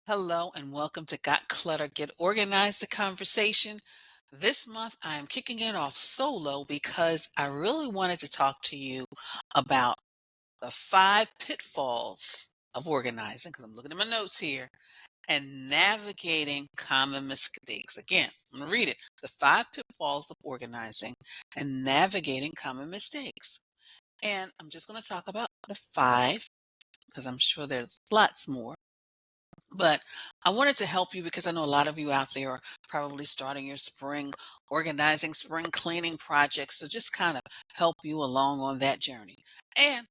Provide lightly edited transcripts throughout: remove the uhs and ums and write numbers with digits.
Hello and welcome to Got Clutter, Get Organized, the conversation. This month I am kicking it off solo because I really wanted to talk to you about the five pitfalls of organizing, because I'm looking at my notes here, and navigating common mistakes. Again, I'm going to read it. The five pitfalls of organizing and navigating common mistakes. And I'm just going to talk about the five because I'm sure there's lots more. But I wanted to help you because I know a lot of you out there are probably starting your spring organizing, spring cleaning projects. So just kind of help you along on that journey. And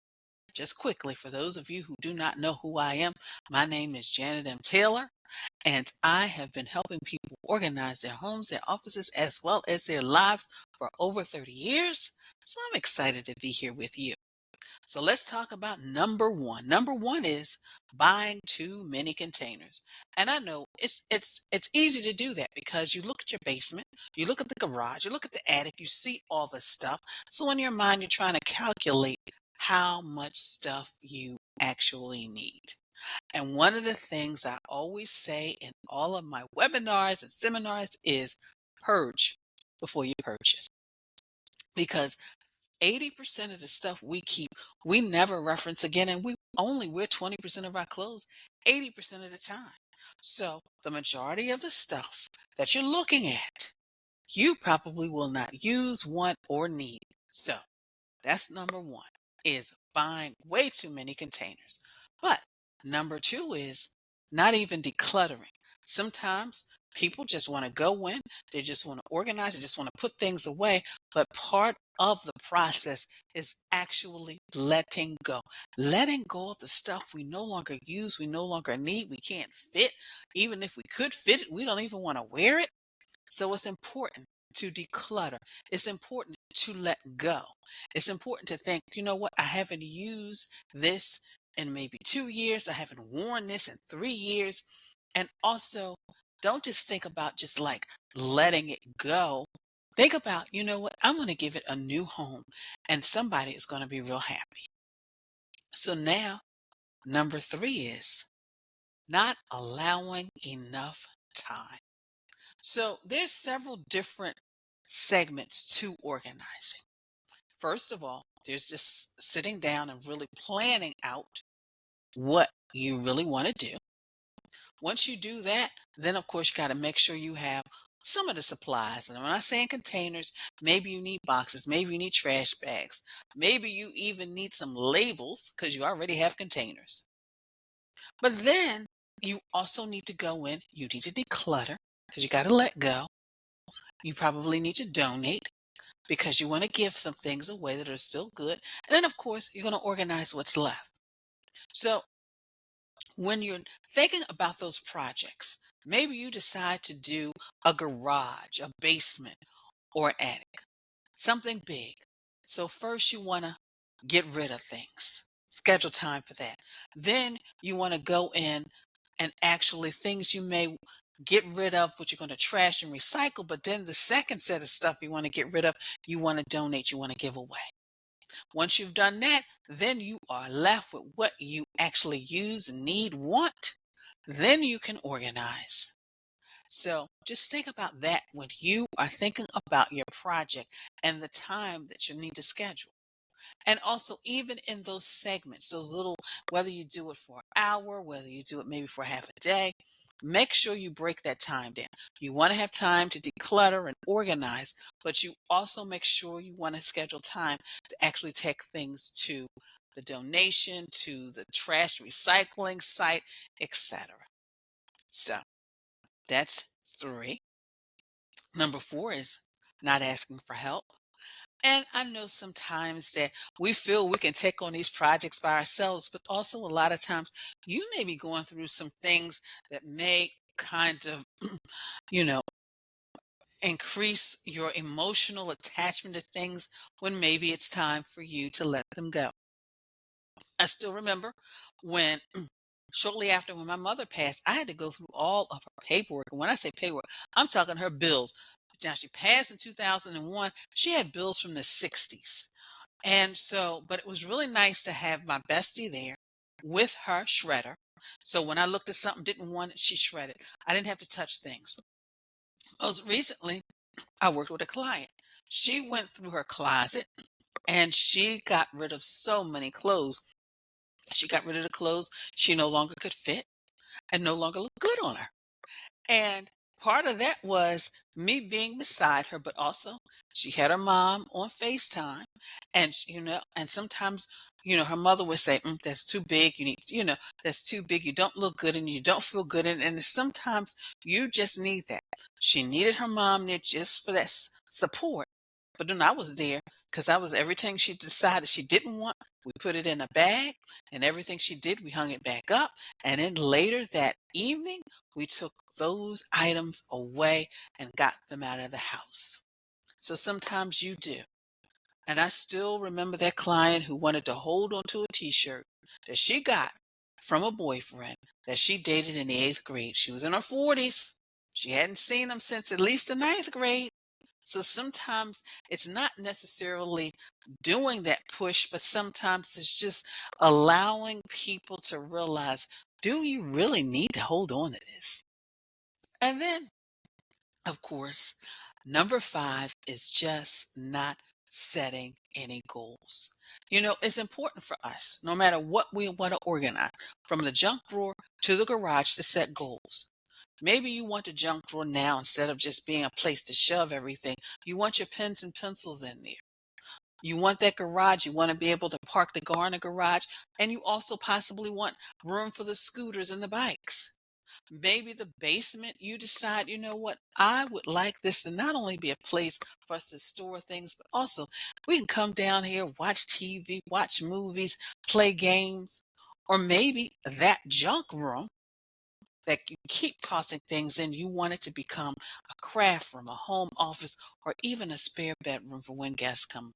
just quickly, for those of you who do not know who I am, my name is Janet M. Taylor, and I have been helping people organize their homes, their offices, as well as their lives for over 30 years. So I'm excited to be here with you. So let's talk about number one. Number one is buying too many containers. And I know it's easy to do that because you look at your basement, you look at the garage, you look at the attic, you see all the stuff. So in your mind, you're trying to calculate how much stuff you actually need. And one of the things I always say in all of my webinars and seminars is purge before you purchase. Because 80% of the stuff we keep, we never reference again, and we only wear 20% of our clothes 80% of the time. So the majority of the stuff that you're looking at, you probably will not use, want, or need. So that's number one, is buying way too many containers. But number two is not even decluttering. Sometimes people just want to go in, they just want to organize, they just want to put things away. But part of the process is actually letting go. Letting go of the stuff we no longer use, we no longer need, we can't fit. Even if we could fit it, we don't even want to wear it. So it's important to declutter. It's important to let go. It's important to think, you know what, I haven't used this in maybe 2 years. I haven't worn this in 3 years. And also, don't just think about just like letting it go. Think about, you know what, I'm going to give it a new home and somebody is going to be real happy. So now, number three is not allowing enough time. So there's several different segments to organizing. First of all, there's just sitting down and really planning out what you really want to do. Once you do that, then of course you got to make sure you have some of the supplies. And I'm not saying containers, maybe you need boxes, maybe you need trash bags, maybe you even need some labels because you already have containers. But then you also need to go in, you need to declutter because you got to let go. You probably need to donate because you want to give some things away that are still good. And then, of course, you're going to organize what's left. So, when you're thinking about those projects, maybe you decide to do a garage, a basement, or attic, something big. So, first, you want to get rid of things, schedule time for that. Then, you want to go in and actually things you may get rid of, what you're going to trash and recycle. But then the second set of stuff you want to get rid of, you want to donate, you want to give away. Once you've done that, then you are left with what you actually use, need, want. Then you can organize. So just think about that when you are thinking about your project and the time that you need to schedule. And also, even in those segments, those little, whether you do it for an hour, whether you do it maybe for half a day, make sure you break that time down. You want to have time to declutter and organize, but you also make sure you want to schedule time to actually take things to the donation, to the trash recycling site, etc. So that's three. Number four is not asking for help. And I know sometimes that we feel we can take on these projects by ourselves, but also a lot of times you may be going through some things that may kind of, you know, increase your emotional attachment to things when maybe it's time for you to let them go. I still remember when shortly after when my mother passed, I had to go through all of her paperwork. And when I say paperwork, I'm talking her bills. Now she passed in 2001. She had bills from the 60s. And so, but it was really nice to have my bestie there with her shredder. So when I looked at something, didn't want it, she shredded. I didn't have to touch things. Most recently, I worked with a client. She went through her closet and she got rid of so many clothes. She got rid of the clothes she no longer could fit and no longer looked good on her. And part of that was me being beside her, but also she had her mom on FaceTime. And, and sometimes, her mother would say, that's too big. You need, that's too big. You don't look good and you don't feel good. And sometimes you just need that. She needed her mom there just for that support. But then I was there because I was everything she decided she didn't want. We put it in a bag, and everything she did, we hung it back up. And then later that evening, we took those items away and got them out of the house. So sometimes you do. And I still remember that client who wanted to hold on to a t-shirt that she got from a boyfriend that she dated in the 8th grade. She was in her 40s. She hadn't seen him since at least the 9th grade. So sometimes it's not necessarily doing that push, but sometimes it's just allowing people to realize, do you really need to hold on to this? And then, of course, number 5 is just not setting any goals. It's important for us, no matter what we want to organize, from the junk drawer to the garage, to set goals. Maybe you want the junk drawer now instead of just being a place to shove everything. You want your pens and pencils in there. You want that garage. You want to be able to park the car in the garage. And you also possibly want room for the scooters and the bikes. Maybe the basement, you decide, you know what, I would like this to not only be a place for us to store things, but also we can come down here, watch TV, watch movies, play games, or maybe that junk room that you keep tossing things in, you want it to become a craft room, a home office, or even a spare bedroom for when guests come.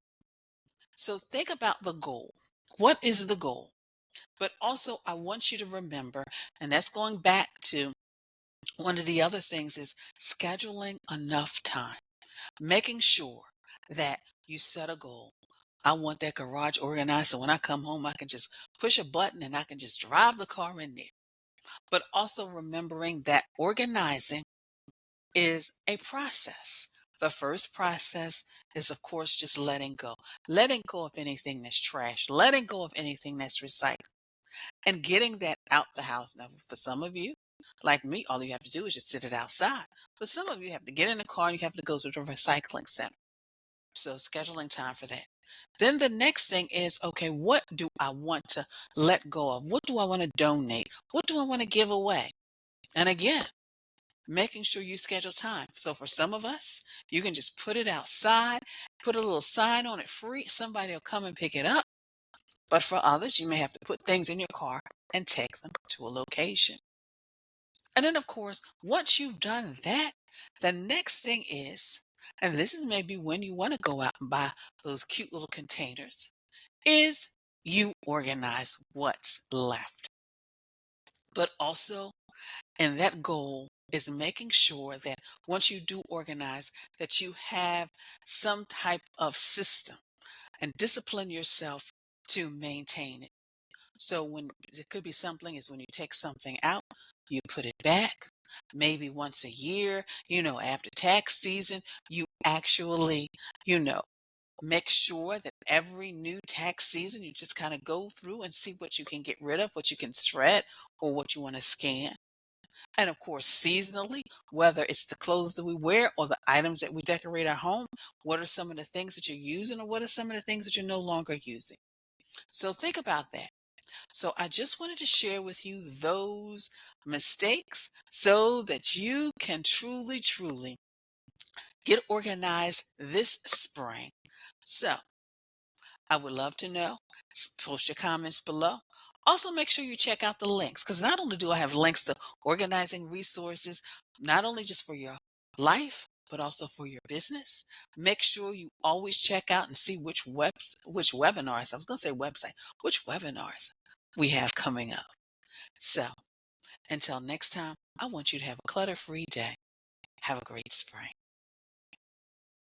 So think about the goal. What is the goal? But also, I want you to remember, and that's going back to one of the other things, is scheduling enough time, making sure that you set a goal. I want that garage organized so when I come home, I can just push a button and I can just drive the car in there. But also remembering that organizing is a process. The first process is, of course, just letting go of anything that's trash, letting go of anything that's recycled, and getting that out the house. Now, for some of you, like me, all you have to do is just sit it outside. But some of you have to get in the car and you have to go to the recycling center. So, scheduling time for that. Then the next thing is, okay, what do I want to let go of? What do I want to donate? What do I want to give away? And again, making sure you schedule time. So for some of us, you can just put it outside, put a little sign on it, free. Somebody will come and pick it up. But for others, you may have to put things in your car and take them to a location. And then, of course, once you've done that, the next thing is, and this is maybe when you want to go out and buy those cute little containers, is you organize what's left. But also, and that goal is making sure that once you do organize, that you have some type of system and discipline yourself to maintain it. So when it could be something is when you take something out, you put it back. Maybe once a year, after tax season, you actually, you know, make sure that every new tax season, you just kind of go through and see what you can get rid of, what you can shred, or what you want to scan. And of course, seasonally, whether it's the clothes that we wear or the items that we decorate our home, what are some of the things that you're using or what are some of the things that you're no longer using? So think about that. So I just wanted to share with you those mistakes so that you can truly, truly get organized this spring. So I would love to know. Post your comments below. Also, make sure you check out the links because not only do I have links to organizing resources, not only just for your life, but also for your business. Make sure you always check out and see which webinars, I was going to say website, which webinars we have coming up. So until next time, I want you to have a clutter-free day. Have a great spring.